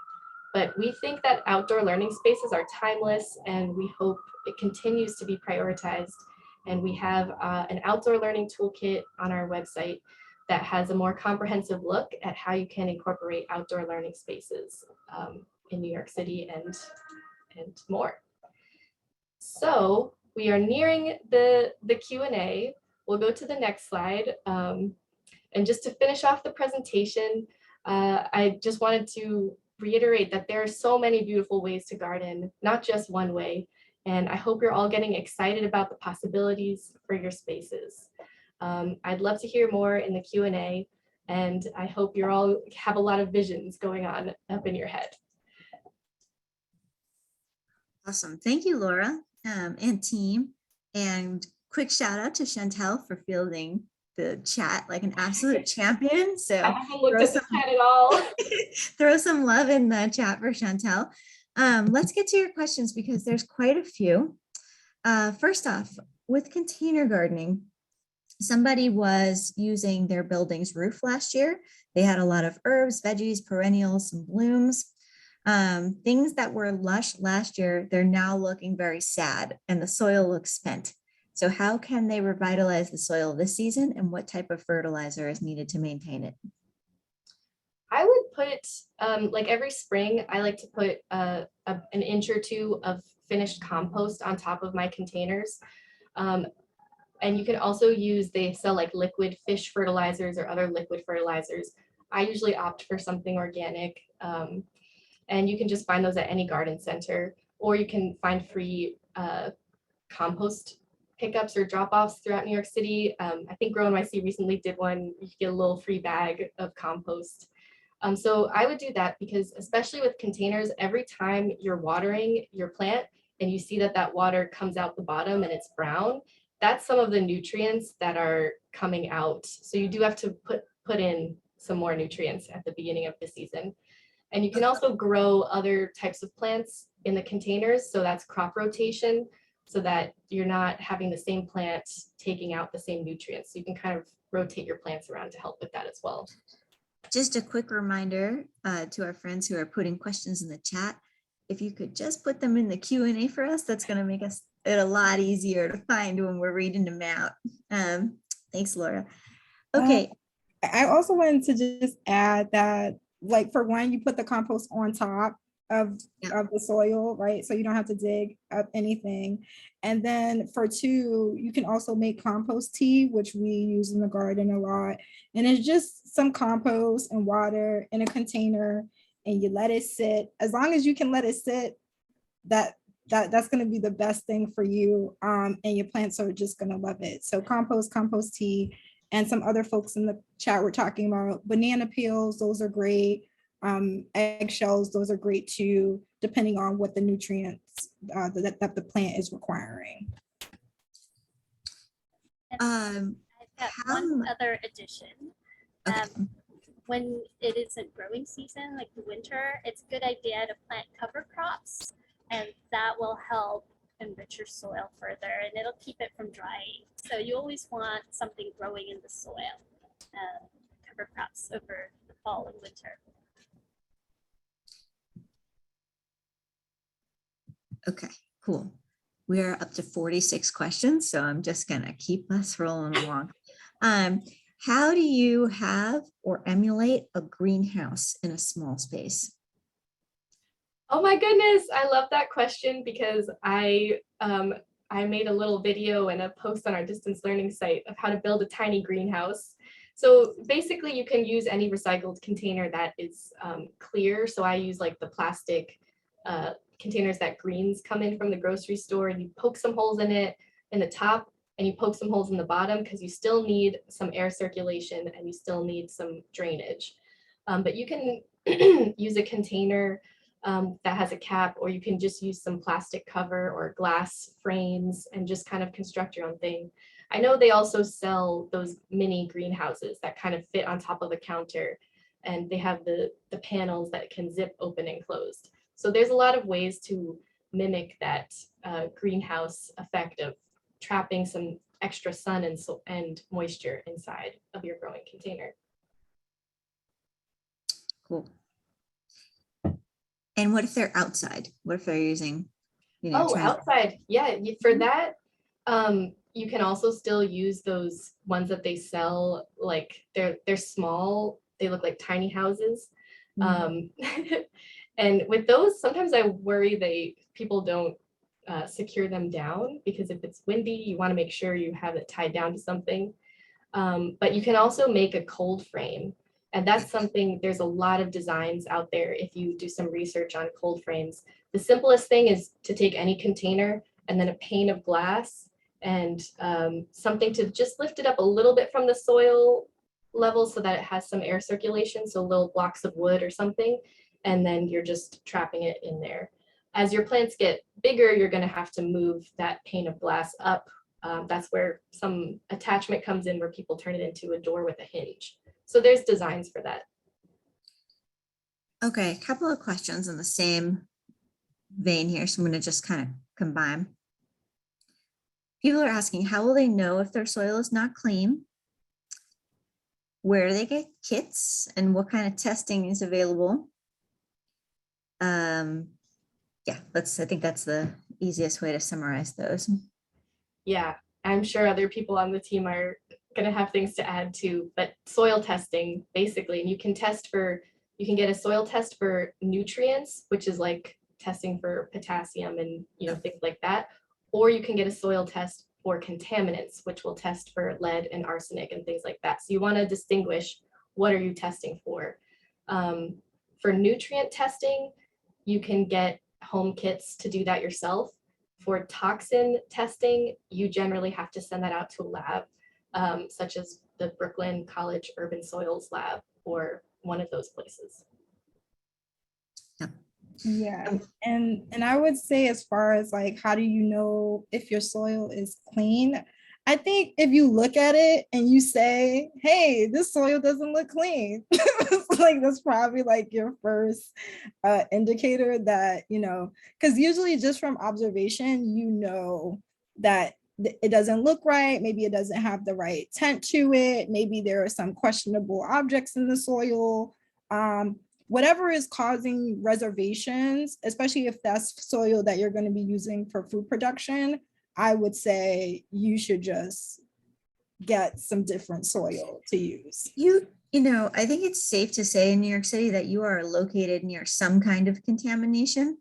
But we think that outdoor learning spaces are timeless and we hope it continues to be prioritized. And we have an outdoor learning toolkit on our website that has a more comprehensive look at how you can incorporate outdoor learning spaces in New York City and more. So we are nearing the Q&A. We'll go to the next slide. And just to finish off the presentation, I just wanted to reiterate that there are so many beautiful ways to garden, not just one way. And I hope you're all getting excited about the possibilities for your spaces. I'd love to hear more in the Q&A, and I hope you all have a lot of visions going on up in your head. Awesome. Thank you, Laura and team. And quick shout out to Chantel for fielding the chat like an absolute champion. So I haven't looked at the chat at all. Throw some love in the chat for Chantel. Let's get to your questions because there's quite a few. First off, with container gardening, somebody was using their building's roof last year. They had a lot of herbs, veggies, perennials, some blooms. Things that were lush last year, they're now looking very sad and the soil looks spent. So how can they revitalize the soil this season and what type of fertilizer is needed to maintain it? I would put, like every spring, I like to put an inch or two of finished compost on top of my containers. And you can also use, they sell like liquid fish fertilizers or other liquid fertilizers. I usually opt for something organic. And you can just find those at any garden center, or you can find free compost pickups or drop-offs throughout New York City. I think Grow NYC recently did one. You could get a little free bag of compost. So I would do that because especially with containers, every time you're watering your plant and you see that that water comes out the bottom and it's brown, that's some of the nutrients that are coming out. So you do have to put in some more nutrients at the beginning of the season. And you can also grow other types of plants in the containers. So that's crop rotation, so that you're not having the same plant taking out the same nutrients. So you can kind of rotate your plants around to help with that as well. Just a quick reminder to our friends who are putting questions in the chat. If you could just put them in the Q&A for us, that's going to make us it a lot easier to find when we're reading them out. Thanks, Laura. Okay. I also wanted to just add that, like, for one, you put the compost on top of the soil, right? So you don't have to dig up anything. And then for two, you can also make compost tea, which we use in the garden a lot. And it's just some compost and water in a container, and you let it sit. As long as you can let it sit, that's going to be the best thing for you. And your plants are just going to love it. So compost tea, and some other folks in the chat were talking about banana peels. Those are great. Eggshells, those are great too, depending on what the nutrients that the plant is requiring. I've got one other addition. Okay. When it isn't growing season, like the winter, it's a good idea to plant cover crops, and that will help enrich your soil further, and it'll keep it from drying. So you always want something growing in the soil, cover crops over the fall and winter. Okay, cool. We are up to 46 questions, so I'm just gonna keep us rolling along. How do you have or emulate a greenhouse in a small space? Oh my goodness, I love that question because I made a little video and a post on our distance learning site of how to build a tiny greenhouse. So basically you can use any recycled container that is clear. So I use like the plastic containers that greens come in from the grocery store, and you poke some holes in it in the top and you poke some holes in the bottom because you still need some air circulation and you still need some drainage. But you can use a container that has a cap, or you can just use some plastic cover or glass frames and just kind of construct your own thing. I know they also sell those mini greenhouses that kind of fit on top of a counter, and they have the panels that can zip open and closed. So there's a lot of ways to mimic that greenhouse effect of trapping some extra sun and moisture inside of your growing container. Cool. And what if they're outside? What if they're using, you know, outside? Yeah, for that, you can also still use those ones that they sell. Like they're small. They look like tiny houses. And with those, sometimes I worry people don't secure them down, because if it's windy, you want to make sure you have it tied down to something. But you can also make a cold frame. And that's something, there's a lot of designs out there if you do some research on cold frames. The simplest thing is to take any container and then a pane of glass and something to just lift it up a little bit from the soil level so that it has some air circulation, so little blocks of wood or something, and then you're just trapping it in there. As your plants get bigger, you're going to have to move that pane of glass up. That's where some attachment comes in, where people turn it into a door with a hinge. So there's designs for that. Okay, a couple of questions in the same vein here, so I'm going to just kind of combine. People are asking, how will they know if their soil is not clean? Where do they get kits, and what kind of testing is available? Yeah, I think that's the easiest way to summarize those. Yeah, I'm sure other people on the team are going to have things to add too, but soil testing basically, and you can get a soil test for nutrients, which is like testing for potassium and things like that. Or you can get a soil test for contaminants, which will test for lead and arsenic and things like that. So you want to distinguish what are you testing for. For nutrient testing, you can get home kits to do that yourself. For toxin testing, you generally have to send that out to a lab, such as the Brooklyn College Urban Soils Lab or one of those places. Yeah, and I would say, as far as like, how do you know if your soil is clean? I think if you look at it and you say, hey, this soil doesn't look clean, like that's probably like your first indicator that, because usually just from observation, that it doesn't look right. Maybe it doesn't have the right tint to it. Maybe there are some questionable objects in the soil. Whatever is causing reservations, especially if that's soil that you're going to be using for food production, I would say you should just get some different soil to use. I think it's safe to say in New York City that you are located near some kind of contamination,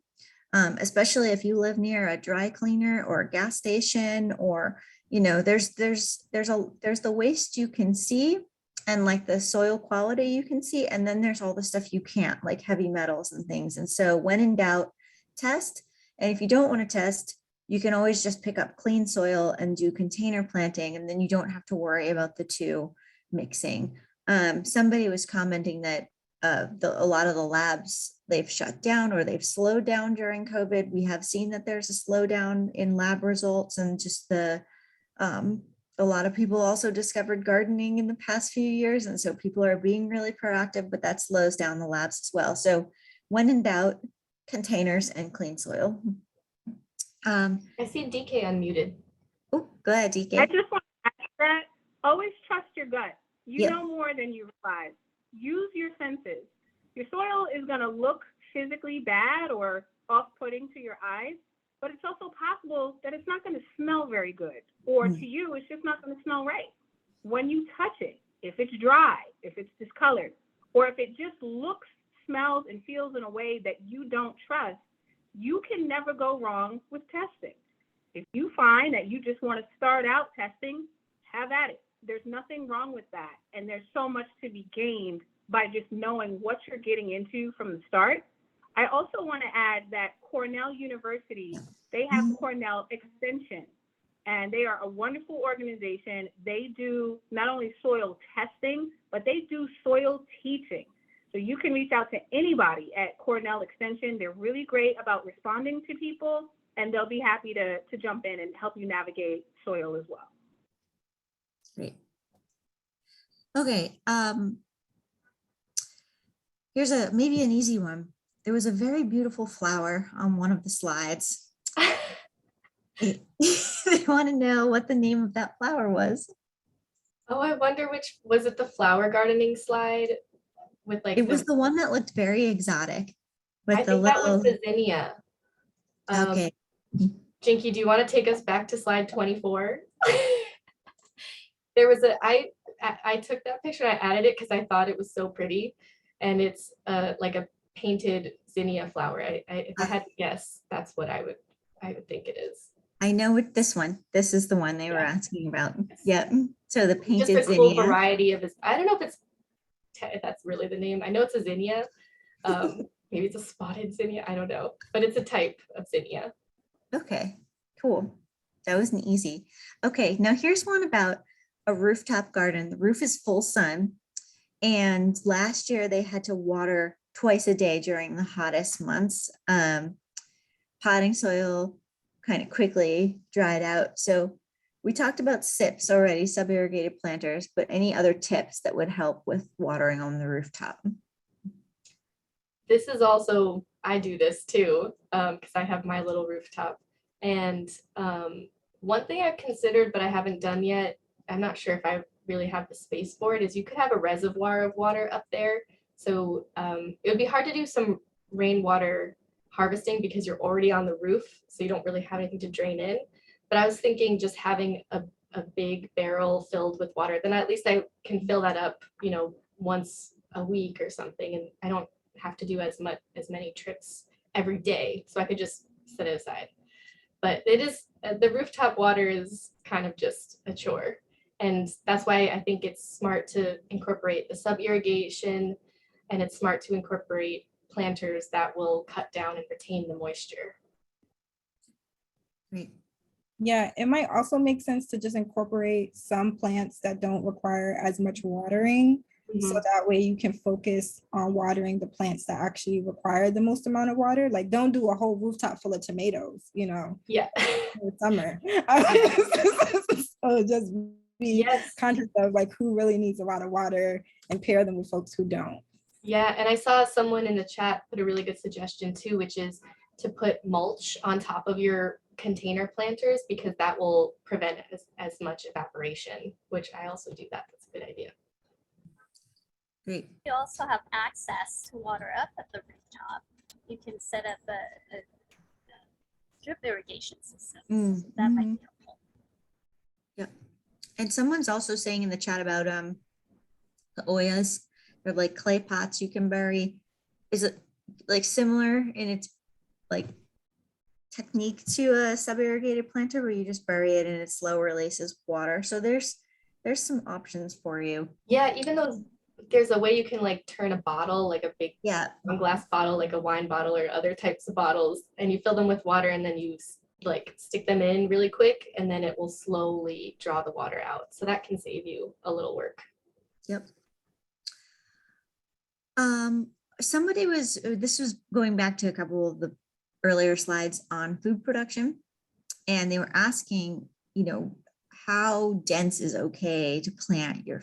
especially if you live near a dry cleaner or a gas station, or, there's the waste you can see, and like the soil quality you can see, and then there's all the stuff you can't, like heavy metals and things. And so when in doubt, test. And if you don't want to test, you can always just pick up clean soil and do container planting, and then you don't have to worry about the two mixing. Somebody was commenting that a lot of the labs, they've shut down or they've slowed down during COVID. We have seen that there's a slowdown in lab results, and just a lot of people also discovered gardening in the past few years. And so people are being really proactive, but that slows down the labs as well. So when in doubt, containers and clean soil. I see DK unmuted. Oh, go ahead, DK. I just want to add that always trust your gut. You Yep. know more than you realize. Use your senses. Your soil is going to look physically bad or off-putting to your eyes, but it's also possible that it's not going to smell very good, or to you, it's just not going to smell right. When you touch it, if it's dry, if it's discolored, or if it just looks, smells, and feels in a way that you don't trust, you can never go wrong with testing. If you find that you just want to start out testing, have at it. There's nothing wrong with that. And there's so much to be gained by just knowing what you're getting into from the start. I also want to add that Cornell University, they have Cornell Extension, and they are a wonderful organization. They do not only soil testing, but they do soil teaching. So you can reach out to anybody at Cornell Extension. They're really great about responding to people, and they'll be happy to jump in and help you navigate soil as well. Great. Okay. Here's maybe an easy one. There was a very beautiful flower on one of the slides. They want to know what the name of that flower was. Oh, I wonder was it the flower gardening slide with like It was the one that looked very exotic. I think that was the zinnia. Okay. Jinky, do you want to take us back to slide 24? There was I took that picture, I added it because I thought it was so pretty, and it's like a painted zinnia flower. If I had to guess, that's what I would think it is. I know what this is the one they were asking about. Yeah. So the painted just a cool zinnia. variety of I don't know if that's really the name. I know it's a zinnia. Maybe it's a spotted zinnia. I don't know, but it's a type of zinnia. Okay, cool. That was an easy. Okay, now here's one about a rooftop garden. The roof is full sun, and last year they had to water twice a day during the hottest months. Potting soil kind of quickly dried out. So we talked about SIPs already, sub-irrigated planters, but any other tips that would help with watering on the rooftop? This is also, I do this too, because I have my little rooftop. And one thing I've considered, but I haven't done yet, I'm not sure if I really have the space for it, is you could have a reservoir of water up there. So it would be hard to do some rainwater harvesting because you're already on the roof, so you don't really have anything to drain in. But I was thinking just having a big barrel filled with water, then at least I can fill that up, once a week or something, and I don't have to do as many trips every day, so I could just set it aside. But it is, the rooftop water is kind of just a chore. And that's why I think it's smart to incorporate the sub-irrigation, and it's smart to incorporate planters that will cut down and retain the moisture. Great. Yeah, it might also make sense to just incorporate some plants that don't require as much watering. So Mhm. that way you can focus on watering the plants that actually require the most amount of water. Like, don't do a whole rooftop full of tomatoes, Yeah. in the summer. So just be Yes. conscious of like who really needs a lot of water and pair them with folks who don't. Yeah, and I saw someone in the chat put a really good suggestion too, which is to put mulch on top of your container planters, because that will prevent as much evaporation, which I also do that. That's a good idea. Great. You also have access to water up at the rooftop. You can set up a drip irrigation system. So that might be helpful. Yep. And someone's also saying in the chat about the oyas or like clay pots you can bury. Is it like similar in its like technique to a sub-irrigated planter where you just bury it and it slow releases water? So there's some options for you. Yeah, even though there's a way you can like turn a bottle, like a big Yeah. glass bottle, like a wine bottle or other types of bottles, and you fill them with water, and then you like stick them in really quick, and then it will slowly draw the water out. So that can save you a little work. Yep. This was going back to a couple of the earlier slides on food production, and they were asking, how dense is okay to plant your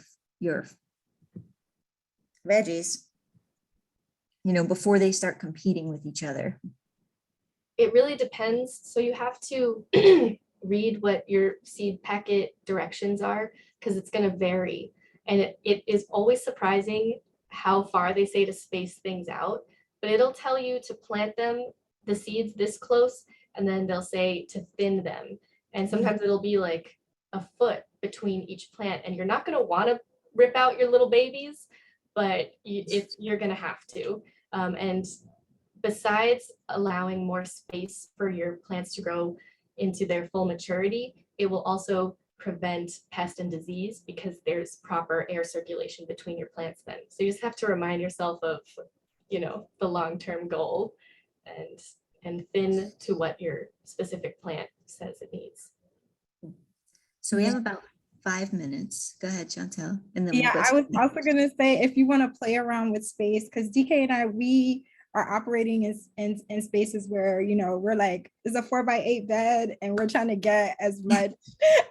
veggies, before they start competing with each other. It really depends. So you have to read what your seed packet directions are, because it's going to vary. And it is always surprising how far they say to space things out, but it'll tell you to plant the seeds this close, and then they'll say to thin them. And sometimes it'll be like a foot between each plant, and you're not going to want to rip out your little babies, but you're going to have to. And besides allowing more space for your plants to grow into their full maturity, it will also prevent pest and disease, because there's proper air circulation between your plants then. So you just have to remind yourself of, the long-term goal, and thin to what your specific plant says it needs. So we have about 5 minutes. Go ahead, Chantel. And then Yeah, I was also going to say, if you want to play around with space, because DK and I, we are operating in spaces where, we're like, it's a 4x8 bed and we're trying to get as much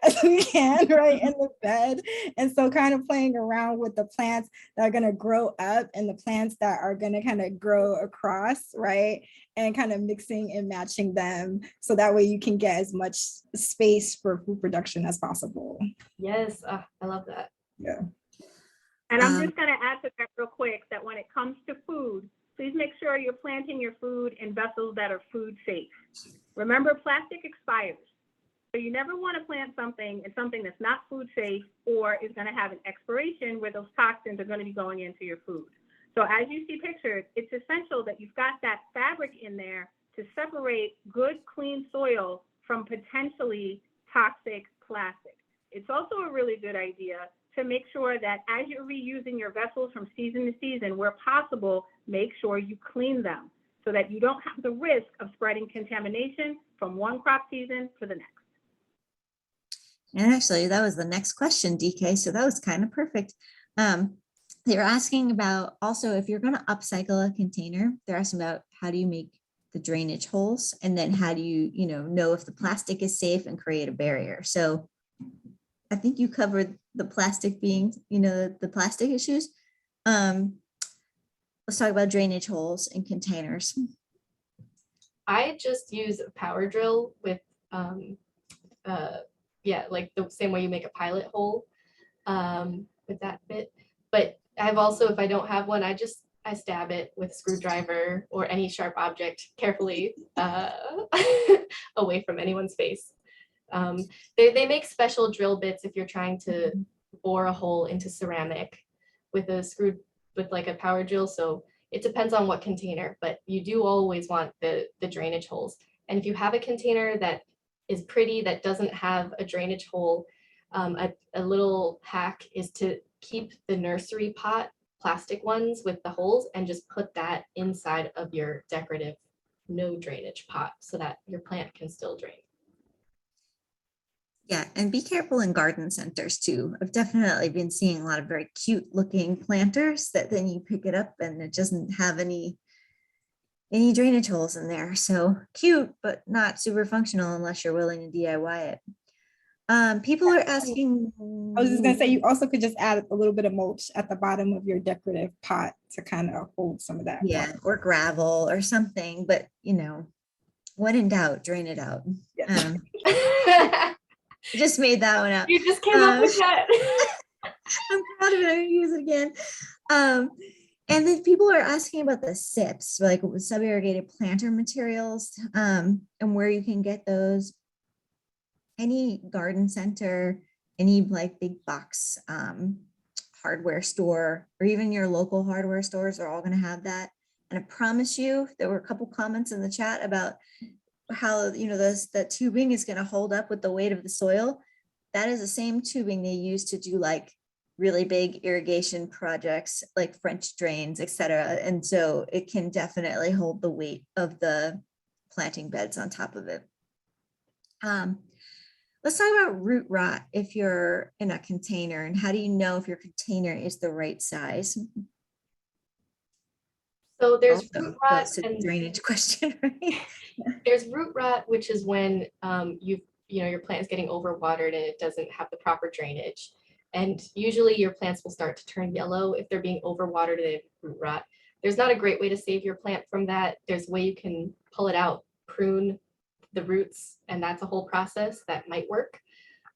as we can, right, in the bed. And so kind of playing around with the plants that are going to grow up and the plants that are going to kind of grow across, right, and kind of mixing and matching them. So that way you can get as much space for food production as possible. Yes, I love that. Yeah. And I'm just going to add to that real quick that when it comes to food, please make sure you're planting your food in vessels that are food safe. Remember, plastic expires. So you never want to plant something in something that's not food safe or is going to have an expiration where those toxins are going to be going into your food. So as you see pictured, it's essential that you've got that fabric in there to separate good, clean soil from potentially toxic plastic. It's also a really good idea to make sure that as you're reusing your vessels from season to season, where possible, make sure you clean them so that you don't have the risk of spreading contamination from one crop season to the next. And actually, that was the next question, DK. So that was kind of perfect. They were asking about also, if you're going to upcycle a container, they're asking about how do you make the drainage holes, and then how do you, know if the plastic is safe and create a barrier. So I think you covered the plastic being, the plastic issues. Let's talk about drainage holes in containers. I just use a power drill with, like the same way you make a pilot hole with that bit. But I've also, if I don't have one, I stab it with a screwdriver or any sharp object carefully away from anyone's face. They make special drill bits if you're trying to bore a hole into ceramic with like a power drill. So It depends on what container, but you do always want the drainage holes. And if you have a container that is pretty, that doesn't have a drainage hole, a little hack is to keep the nursery pot, plastic ones with the holes, and just put that inside of your decorative no drainage pot so that your plant can still drain. Yeah, and be careful in garden centers too. I've definitely been seeing a lot of very cute looking planters that then you pick it up and it doesn't have any drainage holes in there. So cute, but not super functional unless you're willing to DIY it. People are asking. I was just gonna say, you also could just add a little bit of mulch at the bottom of your decorative pot to kind of hold some of that. Yeah, water. or gravel or something, but you know, when in doubt, drain it out. Yeah. Just made that one up. You just came up with that. I'm proud of it. I'm gonna use it again. And then people are asking about the SIPs, like sub-irrigated planter materials, and where you can get those. Any garden center, any like big box hardware store, or even your local hardware stores are all going to have that. And I promise you, there were a couple comments in the chat about how, you know, that tubing is going to hold up with the weight of the soil. That is the same tubing they use to do like really big irrigation projects like French drains, etc. And so it can definitely hold the weight of the planting beds on top of it. Let's talk about root rot if you're in a container, and how do you know if your container is the right size? So there's Also root rot goes to the and drainage question, right? there's root rot, which is when your plant is getting overwatered and it doesn't have the proper drainage. And usually your plants will start to turn yellow if they're being overwatered and they have root rot. There's not a great way to save your plant from that. There's a way you can pull it out, prune the roots, and that's a whole process that might work.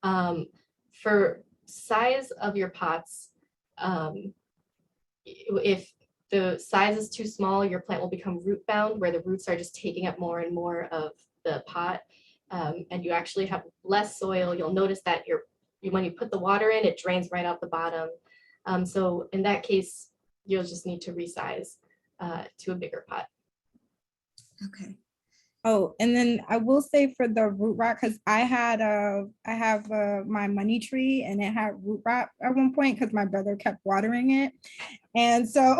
For size of your pots, if the size is too small, your plant will become root bound, where the roots are just taking up more and more of the pot, and you actually have less soil. You'll notice that when you put the water in, it drains right out the bottom. So in that case, you'll just need to resize to a bigger pot. Okay. Oh, and then I will say for the root rot, because I have my money tree and it had root rot at one point because my brother kept watering it. And so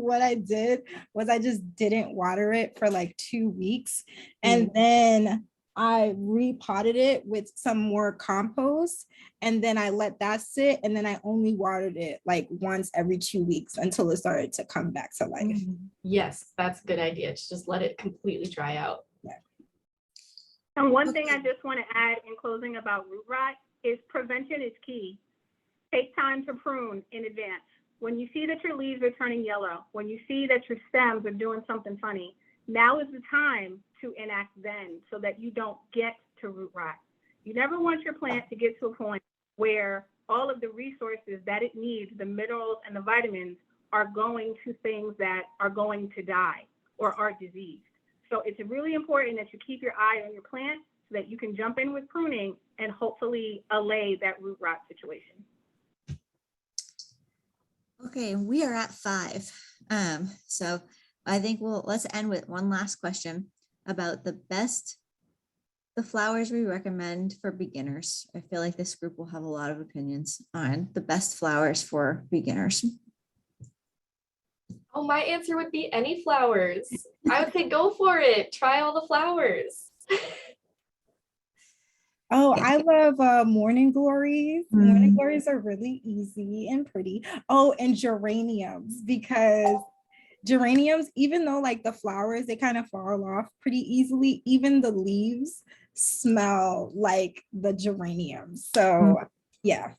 what I did was I just didn't water it for like 2 weeks. And then I repotted it with some more compost, and then I let that sit, and then I only watered it like once every 2 weeks until it started to come back to life. Yes, that's a good idea. Just let it completely dry out. And one thing I just want to add in closing about root rot is prevention is key. Take time to prune in advance. When you see that your leaves are turning yellow, when you see that your stems are doing something funny, now is the time to enact then so that you don't get to root rot. You never want your plant to get to a point where all of the resources that it needs, the minerals and the vitamins, are going to things that are going to die or are diseased. So it's really important that you keep your eye on your plant so that you can jump in with pruning and hopefully allay that root rot situation. Okay, we are at 5. So I think let's end with one last question about the flowers we recommend for beginners. I feel like this group will have a lot of opinions on the best flowers for beginners. Oh, my answer would be any flowers. I would say go for it. Try all the flowers. Oh, I love morning glories. Morning glories are really easy and pretty. Oh, and geraniums, because geraniums, even though like the flowers, they kind of fall off pretty easily, even the leaves smell like the geraniums. So yeah.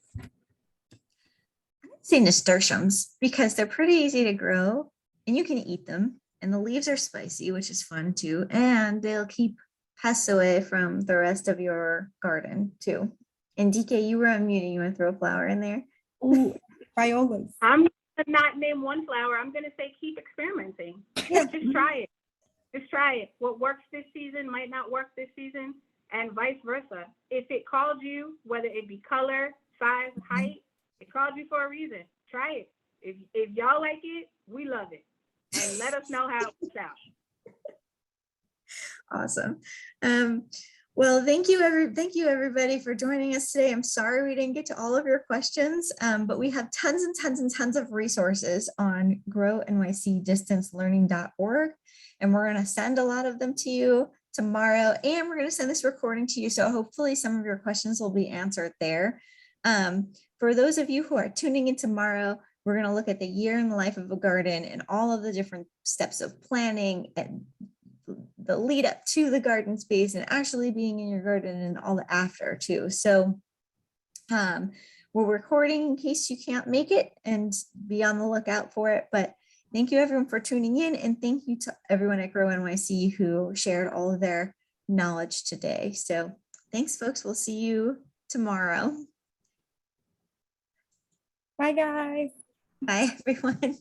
Say nasturtiums because they're pretty easy to grow and you can eat them, and the leaves are spicy, which is fun too, and they'll keep pests away from the rest of your garden too. And DK, you were unmuted. You want to throw a flower in there? Ooh, violas. I'm gonna not name one flower. I'm gonna say keep experimenting. Yeah. Just try it. Just try it. What works this season might not work this season, and vice versa. If it called you, whether it be color, size, height, it called you for a reason. Try it. If y'all like it, we love it. and let us know how it works out. Awesome. Well, thank you everybody for joining us today. I'm sorry we didn't get to all of your questions, but we have tons and tons and tons of resources on grownycdistancelearning.org, and we're going to send a lot of them to you tomorrow, and we're going to send this recording to you. So hopefully some of your questions will be answered there. For those of you who are tuning in tomorrow, we're going to look at the year in the life of a garden and all of the different steps of planning and the lead up to the garden space and actually being in your garden and all the after too. So we're recording in case you can't make it, and be on the lookout for it. But thank you everyone for tuning in, and thank you to everyone at Grow NYC who shared all of their knowledge today. So thanks folks, we'll see you tomorrow. Bye guys. Bye everyone.